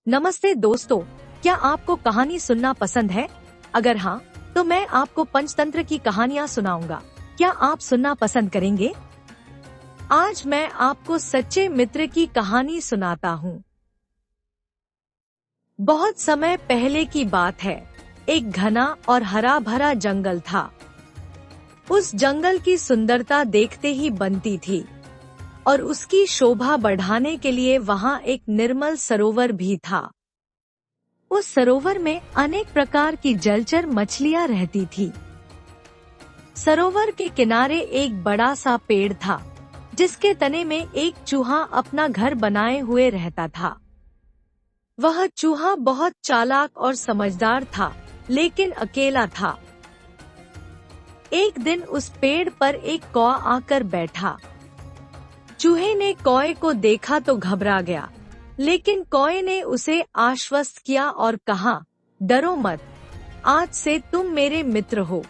नमस्ते दोस्तों, क्या आपको कहानी सुनना पसंद है? अगर हाँ, तो मैं आपको पंचतंत्र की कहानियाँ सुनाऊंगा। क्या आप सुनना पसंद करेंगे? आज मैं आपको सच्चे मित्र की कहानी सुनाता हूँ। बहुत समय पहले की बात है। एक घना और हरा भरा जंगल था। उस जंगल की सुंदरता देखते ही बनती थी और उसकी शोभा बढ़ाने के लिए वहाँ एक निर्मल सरोवर भी था। उस सरोवर में अनेक प्रकार की जलचर मछलियाँ रहती थी। सरोवर के किनारे एक बड़ा सा पेड़ था, जिसके तने में एक चूहा अपना घर बनाए हुए रहता था। वह चूहा बहुत चालाक और समझदार था, लेकिन अकेला था। एक दिन उस पेड़ पर एक कौआ आकर बैठा। चूहे ने कौए को देखा तो घबरा गया, लेकिन कौए ने उसे आश्वस्त किया और कहा, डरो मत, आज से तुम मेरे मित्र हो।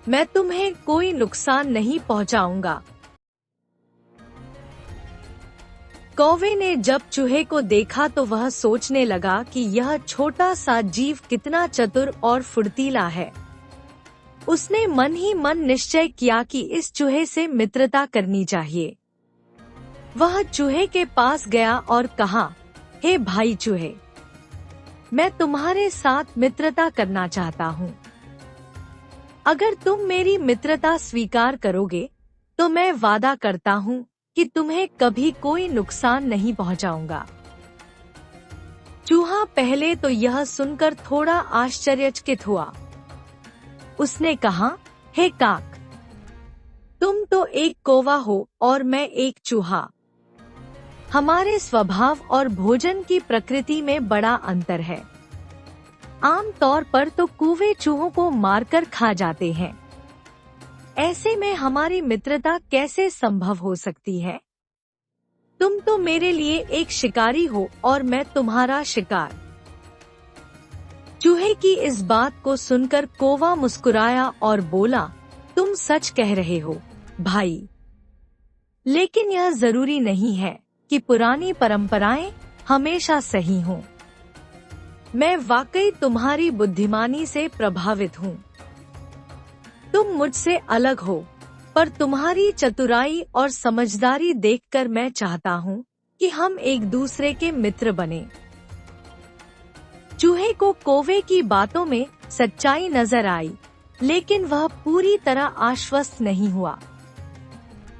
मैं तुम्हें कोई नुकसान नहीं पहुंचाऊंगा। कौवे ने जब चूहे को देखा तो वह सोचने लगा कि यह छोटा सा जीव कितना चतुर और फुर्तीला है। उसने मन ही मन निश्चय किया कि इस चूहे से मित्रता करनी चाहिए। वह चूहे के पास गया और कहा, हे भाई चूहे, मैं तुम्हारे साथ मित्रता करना चाहता हूँ। अगर तुम मेरी मित्रता स्वीकार करोगे, तो मैं वादा करता हूँ कि तुम्हें कभी कोई नुकसान नहीं पहुँचाऊंगा। चूहा पहले तो यह सुनकर थोड़ा आश्चर्यचकित हुआ। उसने कहा, हे काक, तुम तो एक कौवा हो और मैं एक चूहा। हमारे स्वभाव और भोजन की प्रकृति में बड़ा अंतर है। आम तौर पर तो कौवे चूहों को मारकर खा जाते हैं। ऐसे में हमारी मित्रता कैसे संभव हो सकती है? तुम तो मेरे लिए एक शिकारी हो और मैं तुम्हारा शिकार। चूहे की इस बात को सुनकर कौवा मुस्कुराया और बोला, तुम सच कह रहे हो भाई, लेकिन यह जरूरी नहीं है कि पुरानी परंपराएं हमेशा सही हों। मैं वाकई तुम्हारी बुद्धिमानी से प्रभावित हूँ। तुम मुझसे अलग हो, पर तुम्हारी चतुराई और समझदारी देखकर मैं चाहता हूँ कि हम एक दूसरे के मित्र बने। चूहे को कौवे की बातों में सच्चाई नजर आई, लेकिन वह पूरी तरह आश्वस्त नहीं हुआ।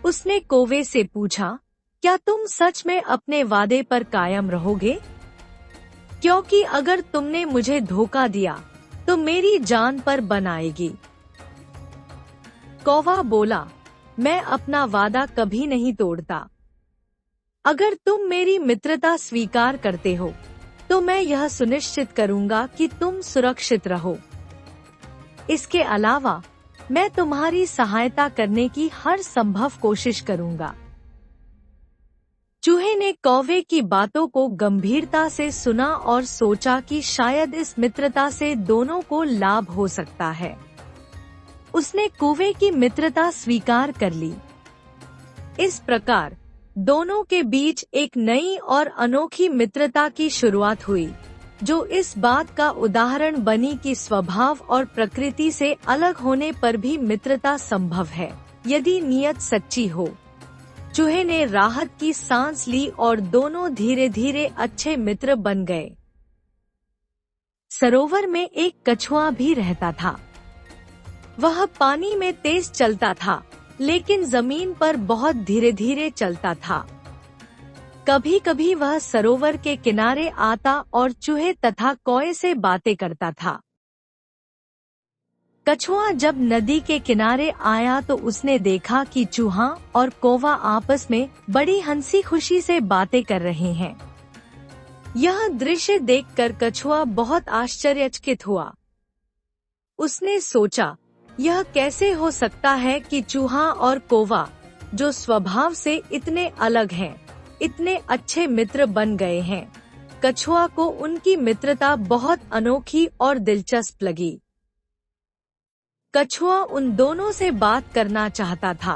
उसने कौवे से पूछा, क्या तुम सच में अपने वादे पर कायम रहोगे? क्योंकि अगर तुमने मुझे धोखा दिया, तो मेरी जान पर बन आएगी। कौवा बोला, मैं अपना वादा कभी नहीं तोड़ता। अगर तुम मेरी मित्रता स्वीकार करते हो, तो मैं यह सुनिश्चित करूंगा कि तुम सुरक्षित रहो। इसके अलावा मैं तुम्हारी सहायता करने की हर संभव कोशिश करूंगा। चूहे ने कौवे की बातों को गंभीरता से सुना और सोचा कि शायद इस मित्रता से दोनों को लाभ हो सकता है। उसने कौवे की मित्रता स्वीकार कर ली। इस प्रकार दोनों के बीच एक नई और अनोखी मित्रता की शुरुआत हुई, जो इस बात का उदाहरण बनी कि स्वभाव और प्रकृति से अलग होने पर भी मित्रता संभव है, यदि नीयत सच्ची हो। चूहे ने राहत की सांस ली और दोनों धीरे धीरे अच्छे मित्र बन गए। सरोवर में एक कछुआ भी रहता था। वह पानी में तेज चलता था, लेकिन जमीन पर बहुत धीरे धीरे चलता था। कभी कभी वह सरोवर के किनारे आता और चूहे तथा कौए से बातें करता था। कछुआ जब नदी के किनारे आया तो उसने देखा कि चूहा और कौवा आपस में बड़ी हंसी खुशी से बातें कर रहे हैं। यह दृश्य देखकर कछुआ बहुत आश्चर्यचकित हुआ। उसने सोचा, यह कैसे हो सकता है कि चूहा और कौवा, जो स्वभाव से इतने अलग हैं, इतने अच्छे मित्र बन गए हैं। कछुआ को उनकी मित्रता बहुत अनोखी और दिलचस्प लगी। कछुआ उन दोनों से बात करना चाहता था,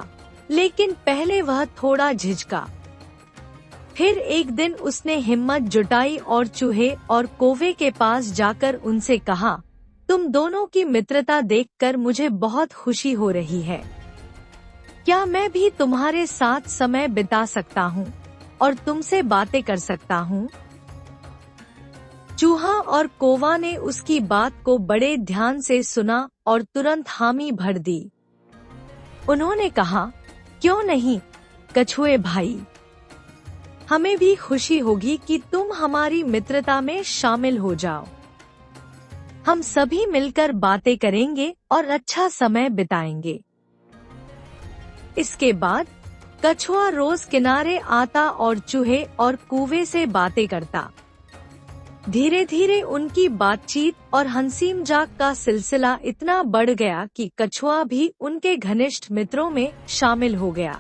लेकिन पहले वह थोड़ा झिझका। फिर एक दिन उसने हिम्मत जुटाई और चूहे और कौवे के पास जाकर उनसे कहा, तुम दोनों की मित्रता देखकर मुझे बहुत खुशी हो रही है। क्या मैं भी तुम्हारे साथ समय बिता सकता हूँ और तुमसे बातें कर सकता हूँ? चूहा और कौवा ने उसकी बात को बड़े ध्यान से सुना और तुरंत हामी भर दी। उन्होंने कहा, क्यों नहीं कछुए भाई, हमें भी खुशी होगी कि तुम हमारी मित्रता में शामिल हो जाओ। हम सभी मिलकर बातें करेंगे और अच्छा समय बिताएंगे। इसके बाद कछुआ रोज किनारे आता और चूहे और कौवे से बातें करता। धीरे धीरे उनकी बातचीत और हंसी मजाक का सिलसिला इतना बढ़ गया कि कछुआ भी उनके घनिष्ठ मित्रों में शामिल हो गया।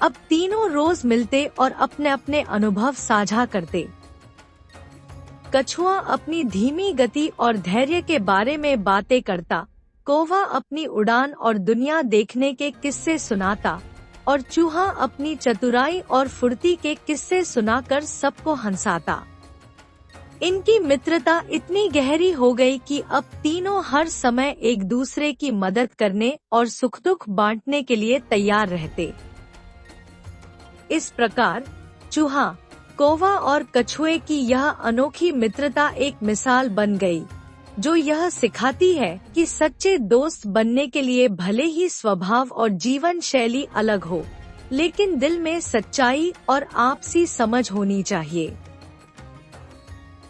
अब तीनों रोज मिलते और अपने अपने अनुभव साझा करते। कछुआ अपनी धीमी गति और धैर्य के बारे में बातें करता, कौवा अपनी उड़ान और दुनिया देखने के किस्से सुनाता और चूहा अपनी चतुराई और फुर्ती के किस्से सुनाकर सबको हंसाता। इनकी मित्रता इतनी गहरी हो गई कि अब तीनों हर समय एक दूसरे की मदद करने और सुख दुख बांटने के लिए तैयार रहते। इस प्रकार चूहा, कौवा और कछुए की यह अनोखी मित्रता एक मिसाल बन गई, जो यह सिखाती है कि सच्चे दोस्त बनने के लिए भले ही स्वभाव और जीवन शैली अलग हो, लेकिन दिल में सच्चाई और आपसी समझ होनी चाहिए।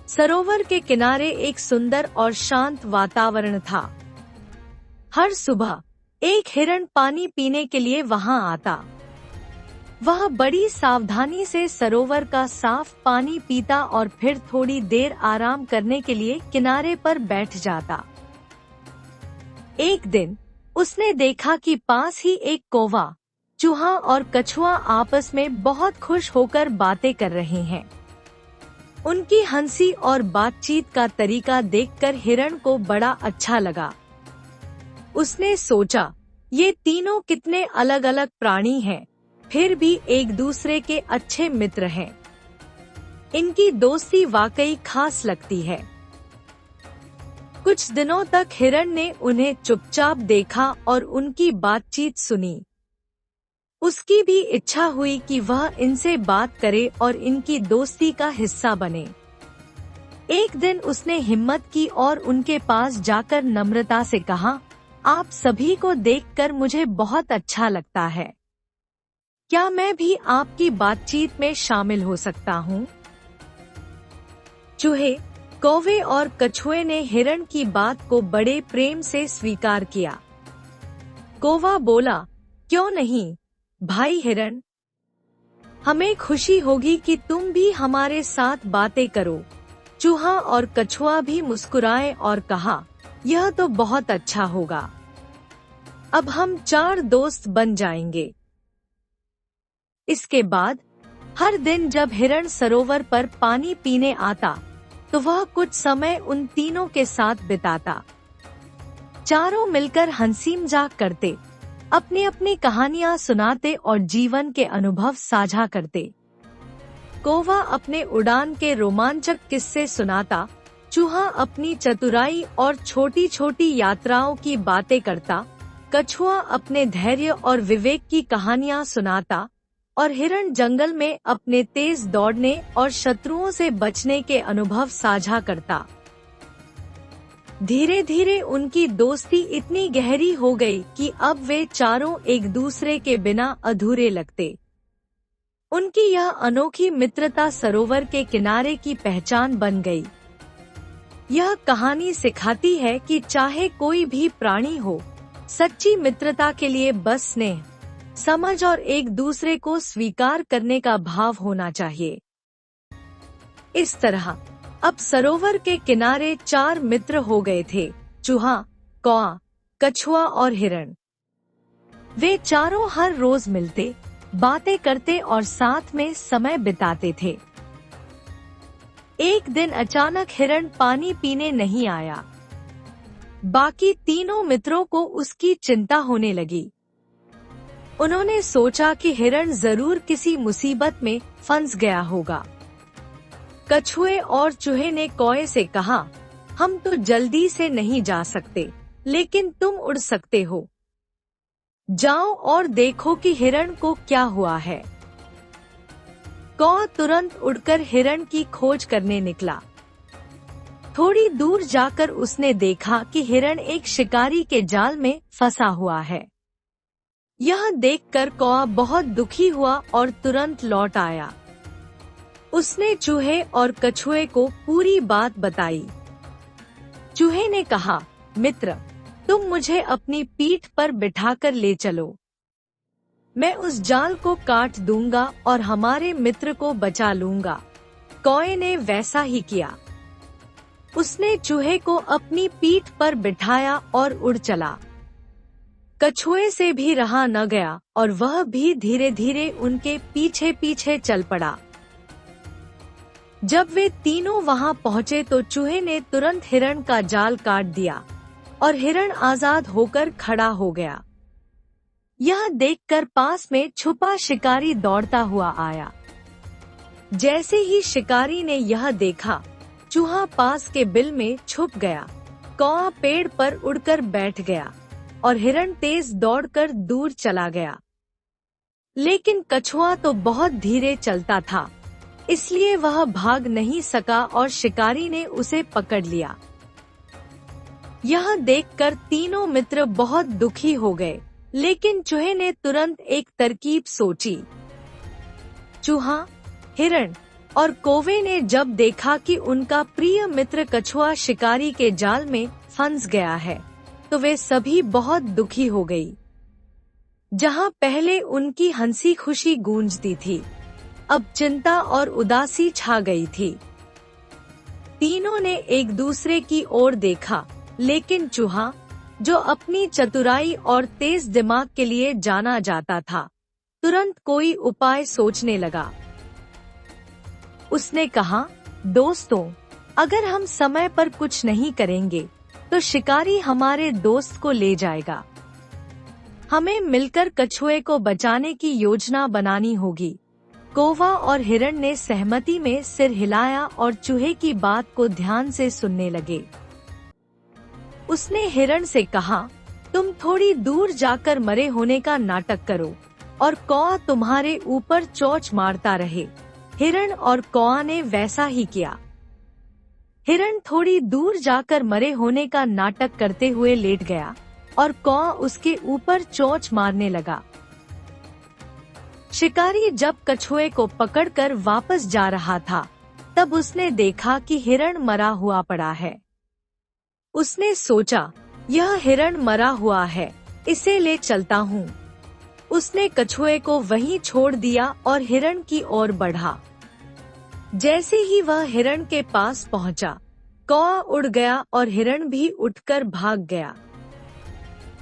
सरोवर के किनारे एक सुंदर और शांत वातावरण था। हर सुबह एक हिरण पानी पीने के लिए वहां आता। वह बड़ी सावधानी से सरोवर का साफ पानी पीता और फिर थोड़ी देर आराम करने के लिए किनारे पर बैठ जाता। एक दिन उसने देखा कि पास ही एक कौवा, चूहा और कछुआ आपस में बहुत खुश होकर बातें कर रहे हैं। उनकी हंसी और बातचीत का तरीका देखकर हिरण को बड़ा अच्छा लगा। उसने सोचा, ये तीनों कितने अलग अलग प्राणी हैं, फिर भी एक दूसरे के अच्छे मित्र हैं। इनकी दोस्ती वाकई खास लगती है। कुछ दिनों तक हिरण ने उन्हें चुपचाप देखा और उनकी बातचीत सुनी। उसकी भी इच्छा हुई कि वह इनसे बात करे और इनकी दोस्ती का हिस्सा बने। एक दिन उसने हिम्मत की और उनके पास जाकर नम्रता से कहा, आप सभी को देखकर मुझे बहुत अच्छा लगता है। क्या मैं भी आपकी बातचीत में शामिल हो सकता हूँ? चूहे, कौवे और कछुए ने हिरण की बात को बड़े प्रेम से स्वीकार किया। कौवा बोला, क्यों नहीं भाई हिरण, हमें खुशी होगी कि तुम भी हमारे साथ बातें करो। चूहा और कछुआ भी मुस्कुराए और कहा, यह तो बहुत अच्छा होगा। अब हम 4 दोस्त बन जाएंगे। इसके बाद हर दिन जब हिरण सरोवर पर पानी पीने आता, तो वह कुछ समय उन तीनों के साथ बिताता। चारों मिलकर हंसी मजाक करते, अपनी अपनी कहानियां सुनाते और जीवन के अनुभव साझा करते। कौवा अपने उड़ान के रोमांचक किस्से सुनाता, चूहा अपनी चतुराई और छोटी छोटी यात्राओं की बातें करता, कछुआ अपने धैर्य और विवेक की कहानियां सुनाता और हिरण जंगल में अपने तेज दौड़ने और शत्रुओं से बचने के अनुभव साझा करता। धीरे धीरे उनकी दोस्ती इतनी गहरी हो गई कि अब वे चारों एक दूसरे के बिना अधूरे लगते। उनकी यह अनोखी मित्रता सरोवर के किनारे की पहचान बन गई। यह कहानी सिखाती है कि चाहे कोई भी प्राणी हो, सच्ची मित्रता के लिए बस स्नेह, समझ और एक दूसरे को स्वीकार करने का भाव होना चाहिए। इस तरह अब सरोवर के किनारे 4 मित्र हो गए थे, चूहा, कौवा, कछुआ और हिरण। वे चारों हर रोज मिलते, बातें करते और साथ में समय बिताते थे। एक दिन अचानक हिरण पानी पीने नहीं आया। बाकी तीनों मित्रों को उसकी चिंता होने लगी। उन्होंने सोचा कि हिरण जरूर किसी मुसीबत में फंस गया होगा। कछुए और चूहे ने कौवे से कहा, हम तो जल्दी से नहीं जा सकते, लेकिन तुम उड़ सकते हो। जाओ और देखो कि हिरण को क्या हुआ है। कौवा तुरंत उड़कर हिरण की खोज करने निकला। थोड़ी दूर जाकर उसने देखा कि हिरण एक शिकारी के जाल में फंसा हुआ है। यह देखकर कौवा बहुत दुखी हुआ और तुरंत लौट आया। उसने चूहे और कछुए को पूरी बात बताई। चूहे ने कहा, मित्र, तुम मुझे अपनी पीठ पर बिठाकर ले चलो। मैं उस जाल को काट दूंगा और हमारे मित्र को बचा लूंगा। कौवे ने वैसा ही किया। उसने चूहे को अपनी पीठ पर बिठाया और उड़ चला। कछुए से भी रहा न गया और वह भी धीरे धीरे उनके पीछे पीछे चल पड़ा। जब वे तीनों वहां पहुंचे तो चूहे ने तुरंत हिरण का जाल काट दिया और हिरण आजाद होकर खड़ा हो गया। यह देखकर पास में छुपा शिकारी दौड़ता हुआ आया। जैसे ही शिकारी ने यह देखा, चूहा पास के बिल में छुप गया। कौवा पेड़ पर उड़कर बैठ गया और हिरण तेज दौड़कर दूर चला गया। लेकिन कछुआ तो बहुत धीरे चलता था, इसलिए वह भाग नहीं सका और शिकारी ने उसे पकड़ लिया। यह देखकर तीनों मित्र बहुत दुखी हो गए, लेकिन चूहे ने तुरंत एक तरकीब सोची। चूहा, हिरण और कौवे ने जब देखा कि उनका प्रिय मित्र कछुआ शिकारी के जाल में फंस गया है, तो वे सभी बहुत दुखी हो गई। जहां पहले उनकी हंसी खुशी गूंजती थी, अब चिंता और उदासी छा गई थी। तीनों ने एक दूसरे की ओर देखा, लेकिन चूहा, जो अपनी चतुराई और तेज दिमाग के लिए जाना जाता था, तुरंत कोई उपाय सोचने लगा। उसने कहा, दोस्तों, अगर हम समय पर कुछ नहीं करेंगे तो शिकारी हमारे दोस्त को ले जाएगा। हमें मिलकर कछुए को बचाने की योजना बनानी होगी। कौवा और हिरण ने सहमति में सिर हिलाया और चूहे की बात को ध्यान से सुनने लगे। उसने हिरण से कहा, तुम थोड़ी दूर जाकर मरे होने का नाटक करो और कौवा तुम्हारे ऊपर चोंच मारता रहे। हिरण और कौवा ने वैसा ही किया। हिरण थोड़ी दूर जाकर मरे होने का नाटक करते हुए लेट गया और कौवा उसके ऊपर चोंच मारने लगा। शिकारी जब कछुए को पकड़कर वापस जा रहा था, तब उसने देखा कि हिरण मरा हुआ पड़ा है। उसने सोचा, यह हिरण मरा हुआ है, इसे ले चलता हूँ। उसने कछुए को वहीं छोड़ दिया और हिरण की ओर बढ़ा। जैसे ही वह हिरण के पास पहुंचा, कौवा उड़ गया और हिरण भी उठकर भाग गया।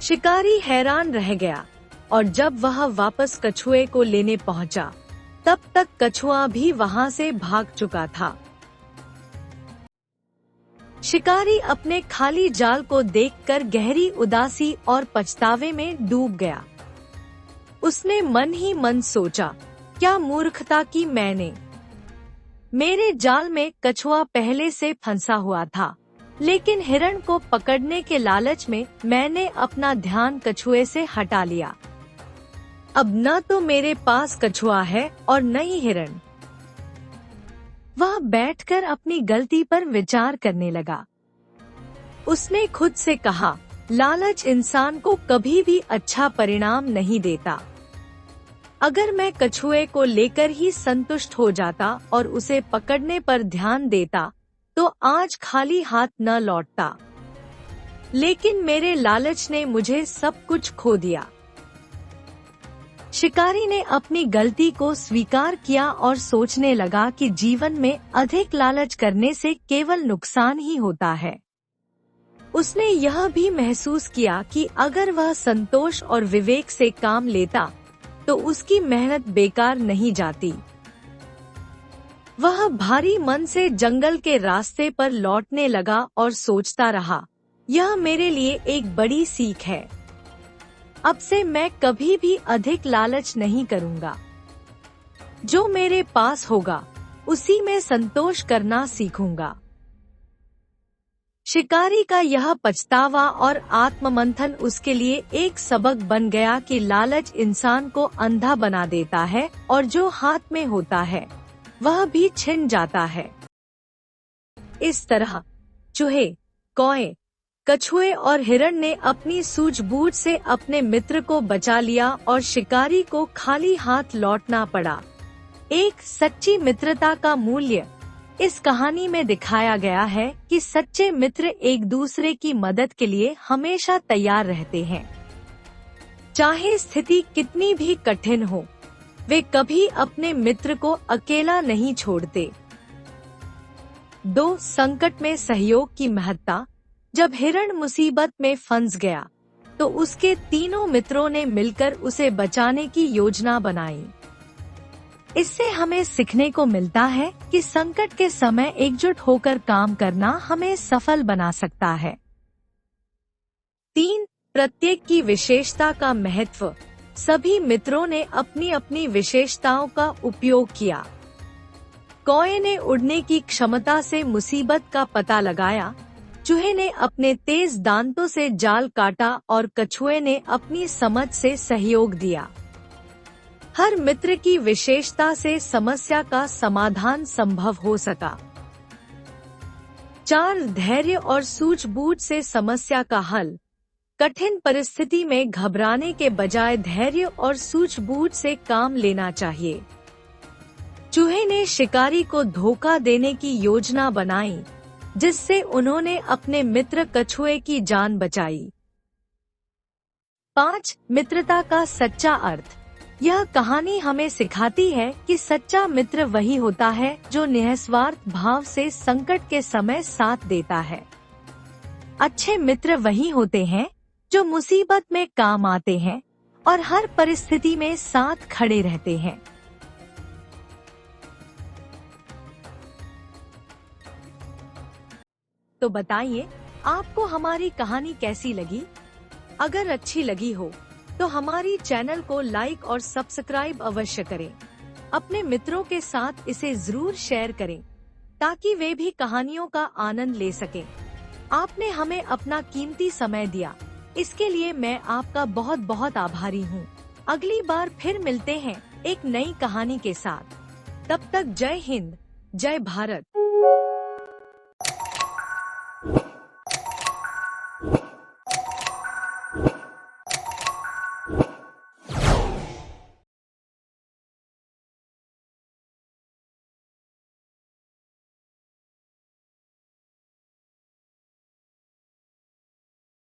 शिकारी हैरान रह गया और जब वह वापस कछुए को लेने पहुंचा, तब तक कछुआ भी वहां से भाग चुका था। शिकारी अपने खाली जाल को देखकर गहरी उदासी और पछतावे में डूब गया। उसने मन ही मन सोचा, क्या मूर्खता की मैंने। मेरे जाल में कछुआ पहले से फंसा हुआ था, लेकिन हिरण को पकड़ने के लालच में मैंने अपना ध्यान कछुए से हटा लिया। अब न तो मेरे पास कछुआ है और न ही हिरण। वह बैठकर अपनी गलती पर विचार करने लगा। उसने खुद से कहा, लालच इंसान को कभी भी अच्छा परिणाम नहीं देता। अगर मैं कछुए को लेकर ही संतुष्ट हो जाता और उसे पकड़ने पर ध्यान देता, तो आज खाली हाथ न लौटता। लेकिन मेरे लालच ने मुझे सब कुछ खो दिया। शिकारी ने अपनी गलती को स्वीकार किया और सोचने लगा कि जीवन में अधिक लालच करने से केवल नुकसान ही होता है। उसने यह भी महसूस किया कि अगर वह संतोष और विवेक से काम लेता, तो उसकी मेहनत बेकार नहीं जाती। वह भारी मन से जंगल के रास्ते पर लौटने लगा और सोचता रहा, यह मेरे लिए एक बड़ी सीख है। अब से मैं कभी भी अधिक लालच नहीं करूँगा। जो मेरे पास होगा उसी में संतोष करना सीखूंगा। शिकारी का यह पछतावा और आत्ममंथन उसके लिए एक सबक बन गया कि लालच इंसान को अंधा बना देता है और जो हाथ में होता है वह भी छिन जाता है। इस तरह चूहे, कौए, कछुए और हिरण ने अपनी सूझबूझ से अपने मित्र को बचा लिया और शिकारी को खाली हाथ लौटना पड़ा। एक सच्ची मित्रता का मूल्य इस कहानी में दिखाया गया है कि सच्चे मित्र एक दूसरे की मदद के लिए हमेशा तैयार रहते हैं। चाहे स्थिति कितनी भी कठिन हो, वे कभी अपने मित्र को अकेला नहीं छोड़ते। 2. संकट में सहयोग की महत्ता। जब हिरण मुसीबत में फंस गया तो उसके तीनों मित्रों ने मिलकर उसे बचाने की योजना बनाई। इससे हमें सीखने को मिलता है कि संकट के समय एकजुट होकर काम करना हमें सफल बना सकता है। 3. प्रत्येक की विशेषता का महत्व। सभी मित्रों ने अपनी अपनी विशेषताओं का उपयोग किया। कौए ने उड़ने की क्षमता से मुसीबत का पता लगाया, चूहे ने अपने तेज दांतों से जाल काटा और कछुए ने अपनी समझ से सहयोग दिया। हर मित्र की विशेषता से समस्या का समाधान संभव हो सका। 4. धैर्य और सूझबूझ से समस्या का हल। कठिन परिस्थिति में घबराने के बजाय धैर्य और सूझबूझ से काम लेना चाहिए। चूहे ने शिकारी को धोखा देने की योजना बनाई, जिससे उन्होंने अपने मित्र कछुए की जान बचाई। 5. मित्रता का सच्चा अर्थ। यह कहानी हमें सिखाती है कि सच्चा मित्र वही होता है जो निस्वार्थ भाव से संकट के समय साथ देता है। अच्छे मित्र वही होते हैं जो मुसीबत में काम आते हैं और हर परिस्थिति में साथ खड़े रहते हैं। तो बताइए, आपको हमारी कहानी कैसी लगी? अगर अच्छी लगी हो तो हमारी चैनल को लाइक और सब्सक्राइब अवश्य करें। अपने मित्रों के साथ इसे जरूर शेयर करें ताकि वे भी कहानियों का आनंद ले सकें। आपने हमें अपना कीमती समय दिया, इसके लिए मैं आपका बहुत बहुत आभारी हूँ। अगली बार फिर मिलते हैं एक नई कहानी के साथ। तब तक जय हिंद, जय भारत।